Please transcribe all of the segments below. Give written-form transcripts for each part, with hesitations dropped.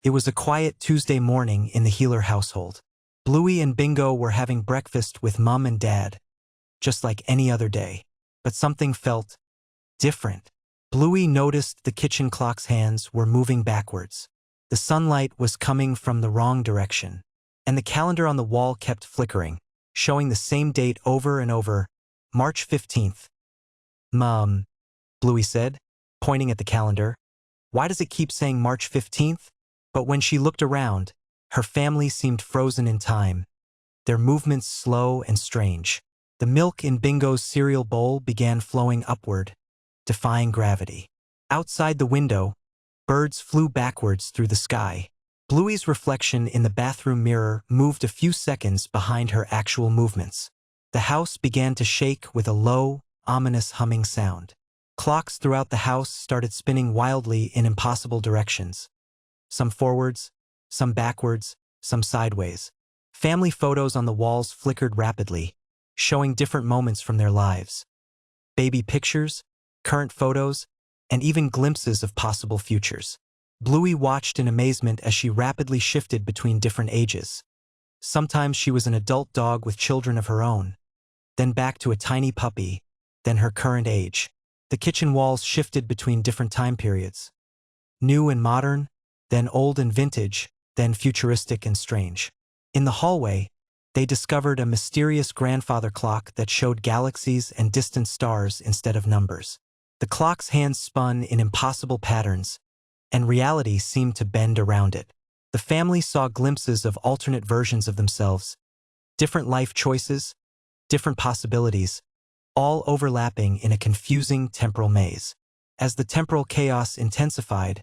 It was a quiet Tuesday morning in the Healer household. Bluey and Bingo were having breakfast with Mom and Dad, just like any other day. But something felt different. Bluey noticed the kitchen clock's hands were moving backwards. The sunlight was coming from the wrong direction, and the calendar on the wall kept flickering, showing the same date over and over, March 15th. "Mom," Bluey said, pointing at the calendar, "why does it keep saying March 15th? But when she looked around, her family seemed frozen in time, their movements slow and strange. The milk in Bingo's cereal bowl began flowing upward, defying gravity. Outside the window, birds flew backwards through the sky. Bluey's reflection in the bathroom mirror moved a few seconds behind her actual movements. The house began to shake with a low, ominous humming sound. Clocks throughout the house started spinning wildly in impossible directions. Some forwards, some backwards, some sideways. Family photos on the walls flickered rapidly, showing different moments from their lives. Baby pictures, current photos, and even glimpses of possible futures. Bluey watched in amazement as she rapidly shifted between different ages. Sometimes she was an adult dog with children of her own, then back to a tiny puppy, then her current age. The kitchen walls shifted between different time periods. New and modern, then old and vintage, then futuristic and strange. In the hallway, they discovered a mysterious grandfather clock that showed galaxies and distant stars instead of numbers. The clock's hands spun in impossible patterns, and reality seemed to bend around it. The family saw glimpses of alternate versions of themselves, different life choices, different possibilities, all overlapping in a confusing temporal maze. As the temporal chaos intensified,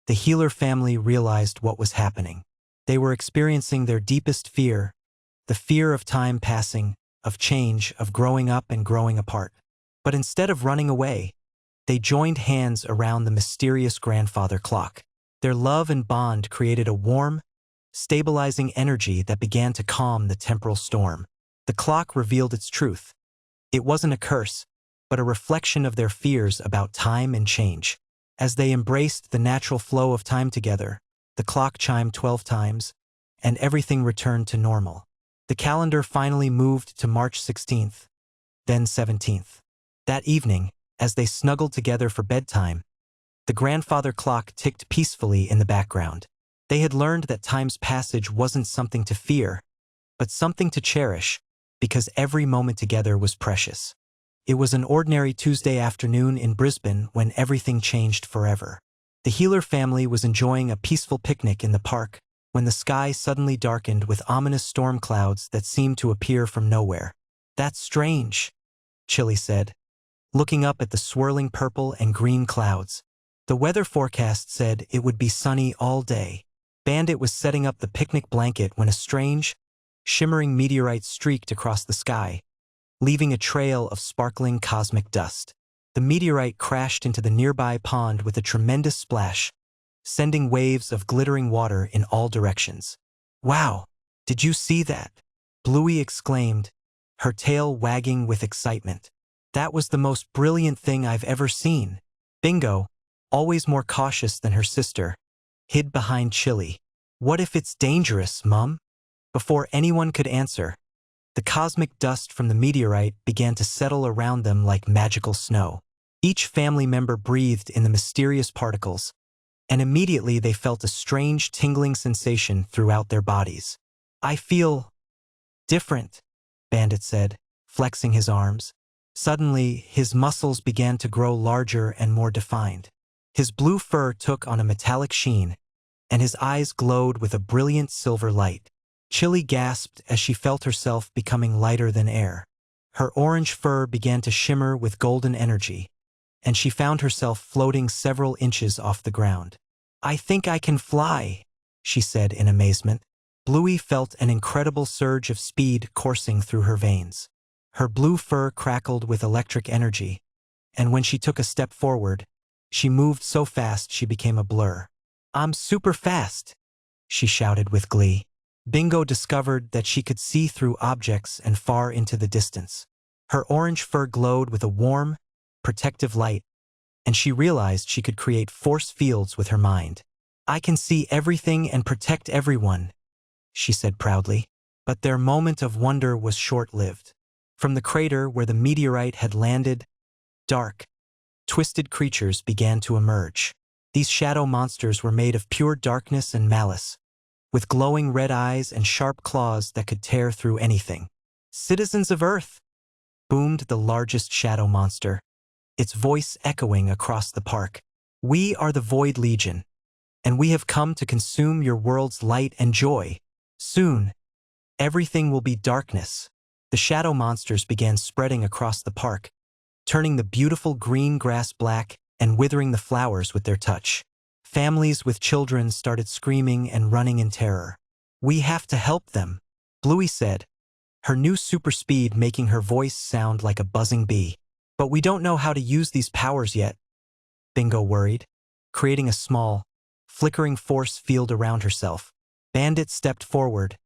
the Healer family realized what was happening. They were experiencing their deepest fear, the fear of time passing, of change, of growing up and growing apart. But instead of running away, they joined hands around the mysterious grandfather clock. Their love and bond created a warm, stabilizing energy that began to calm the temporal storm. The clock revealed its truth. It wasn't a curse, but a reflection of their fears about time and change. As they embraced the natural flow of time together, the clock chimed 12 times, and everything returned to normal. The calendar finally moved to March 16th, then 17th. That evening, as they snuggled together for bedtime, the grandfather clock ticked peacefully in the background. They had learned that time's passage wasn't something to fear, but something to cherish, because every moment together was precious. It was an ordinary Tuesday afternoon in Brisbane when everything changed forever. The Healer family was enjoying a peaceful picnic in the park when the sky suddenly darkened with ominous storm clouds that seemed to appear from nowhere. "That's strange," Chilli said, looking up at the swirling purple and green clouds. The weather forecast said it would be sunny all day. Bandit was setting up the picnic blanket when a strange, shimmering meteorite streaked across the sky, leaving a trail of sparkling cosmic dust. The meteorite crashed into the nearby pond with a tremendous splash, sending waves of glittering water in all directions. "Wow, did you see that?" Bluey exclaimed, her tail wagging with excitement. "That was the most brilliant thing I've ever seen." Bingo, always more cautious than her sister, hid behind Chilli. "What if it's dangerous, Mum?" Before anyone could answer, the cosmic dust from the meteorite began to settle around them like magical snow. Each family member breathed in the mysterious particles, and immediately they felt a strange tingling sensation throughout their bodies. "I feel different," Bandit said, flexing his arms. Suddenly, his muscles began to grow larger and more defined. His blue fur took on a metallic sheen, and his eyes glowed with a brilliant silver light. Chilli gasped as she felt herself becoming lighter than air. Her orange fur began to shimmer with golden energy, and she found herself floating several inches off the ground. "I think I can fly," she said in amazement. Bluey felt an incredible surge of speed coursing through her veins. Her blue fur crackled with electric energy, and when she took a step forward, she moved so fast she became a blur. "I'm super fast," she shouted with glee. Bingo discovered that she could see through objects and far into the distance. Her orange fur glowed with a warm, protective light, and she realized she could create force fields with her mind. I can see everything and protect everyone, she said proudly. But their moment of wonder was short-lived. From the crater where the meteorite had landed, dark, twisted creatures began to emerge. These shadow monsters were made of pure darkness and malice, with glowing red eyes and sharp claws that could tear through anything. "Citizens of Earth!" boomed the largest shadow monster, its voice echoing across the park. "We are the Void Legion, and we have come to consume your world's light and joy. Soon, everything will be darkness." The shadow monsters began spreading across the park, turning the beautiful green grass black and withering the flowers with their touch. Families with children started screaming and running in terror. "We have to help them," Bluey said, her new super speed making her voice sound like a buzzing bee. "But we don't know how to use these powers yet," Bingo worried, creating a small, flickering force field around herself. Bandit stepped forward,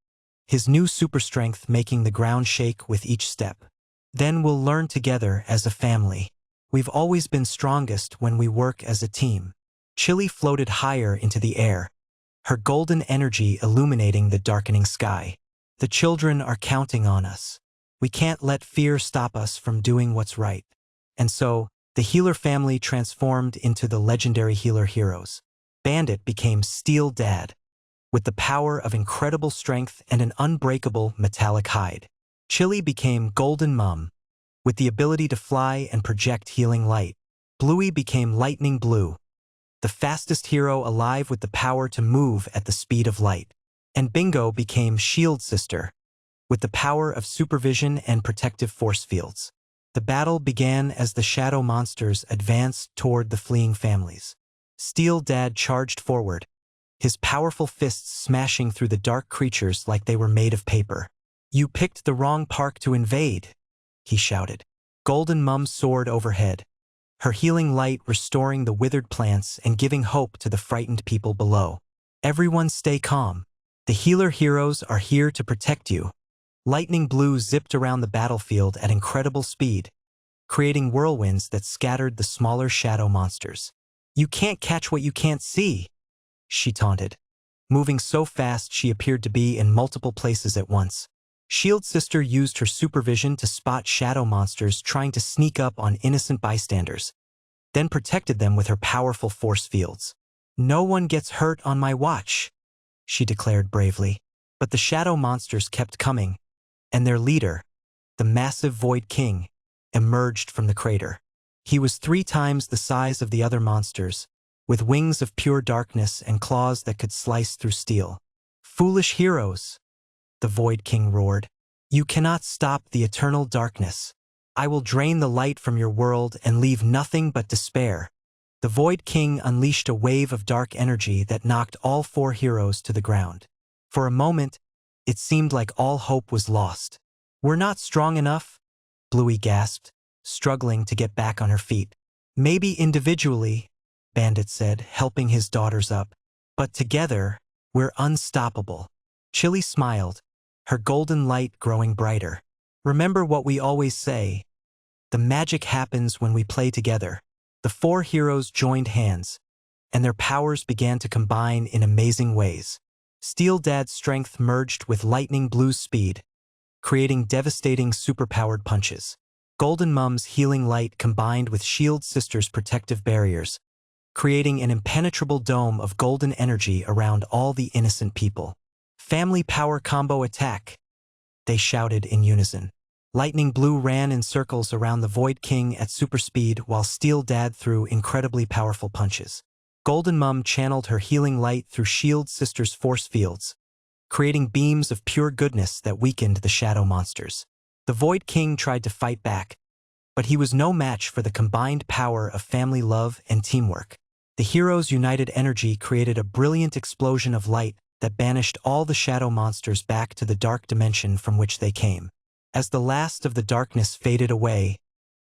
his new super strength making the ground shake with each step. "Then we'll learn together as a family. We've always been strongest when we work as a team." Chilli floated higher into the air, her golden energy illuminating the darkening sky. "The children are counting on us. We can't let fear stop us from doing what's right." And so, the healer family transformed into the legendary healer heroes. Bandit became Steel Dad, with the power of incredible strength and an unbreakable metallic hide. Chilli became Golden Mum, with the ability to fly and project healing light. Bluey became Lightning Blue, the fastest hero alive with the power to move at the speed of light. And Bingo became Shield Sister, with the power of supervision and protective force fields. The battle began as the shadow monsters advanced toward the fleeing families. Steel Dad charged forward, his powerful fists smashing through the dark creatures like they were made of paper. "You picked the wrong park to invade," he shouted. Golden Mum soared overhead, her healing light restoring the withered plants and giving hope to the frightened people below. "Everyone stay calm. The healer heroes are here to protect you." Lightning Blue zipped around the battlefield at incredible speed, creating whirlwinds that scattered the smaller shadow monsters. "You can't catch what you can't see," she taunted, moving so fast she appeared to be in multiple places at once. Shield Sister used her supervision to spot shadow monsters trying to sneak up on innocent bystanders, then protected them with her powerful force fields. "No one gets hurt on my watch," she declared bravely. But the shadow monsters kept coming, and their leader, the massive Void King, emerged from the crater. He was 3 times the size of the other monsters, with wings of pure darkness and claws that could slice through steel. "Foolish heroes," the Void King roared. "You cannot stop the eternal darkness. I will drain the light from your world and leave nothing but despair." The Void King unleashed a wave of dark energy that knocked all 4 heroes to the ground. For a moment, it seemed like all hope was lost. "We're not strong enough," Bluey gasped, struggling to get back on her feet. "Maybe individually," Bandit said, helping his daughters up. "But together, we're unstoppable." Chilli smiled, her golden light growing brighter. "Remember what we always say. The magic happens when we play together." The 4 heroes joined hands, and their powers began to combine in amazing ways. Steel Dad's strength merged with Lightning Blue's speed, creating devastating superpowered punches. Golden Mum's healing light combined with Shield Sister's protective barriers, creating an impenetrable dome of golden energy around all the innocent people. "Family power combo attack," they shouted in unison. Lightning Blue ran in circles around the Void King at super speed while Steel Dad threw incredibly powerful punches. Golden Mum channeled her healing light through Shield Sister's force fields, creating beams of pure goodness that weakened the shadow monsters. The Void King tried to fight back, but he was no match for the combined power of family love and teamwork. The heroes' united energy created a brilliant explosion of light that banished all the shadow monsters back to the dark dimension from which they came. As the last of the darkness faded away,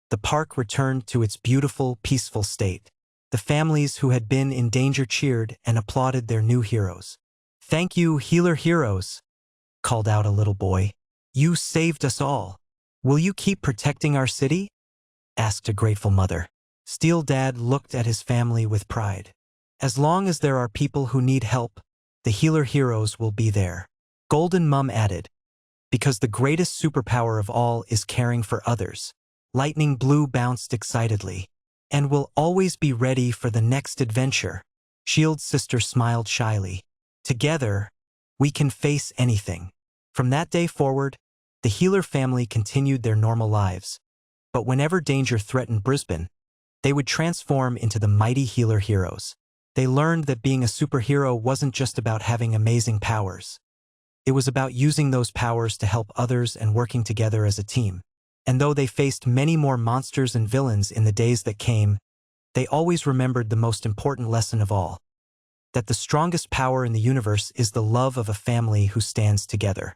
the park returned to its beautiful, peaceful state. The families who had been in danger cheered and applauded their new heroes. "Thank you, healer heroes," called out a little boy. "You saved us all. Will you keep protecting our city?" asked a grateful mother. Steel Dad looked at his family with pride. As long as there are people who need help, the healer heroes will be there. Golden Mum added, because the greatest superpower of all is caring for others. Lightning Blue bounced excitedly. And will always be ready for the next adventure. Shield's sister smiled shyly. Together, we can face anything. From that day forward, the healer family continued their normal lives. But whenever danger threatened Brisbane, they would transform into the mighty healer heroes. They learned that being a superhero wasn't just about having amazing powers. It was about using those powers to help others and working together as a team. And though they faced many more monsters and villains in the days that came, they always remembered the most important lesson of all, that the strongest power in the universe is the love of a family who stands together.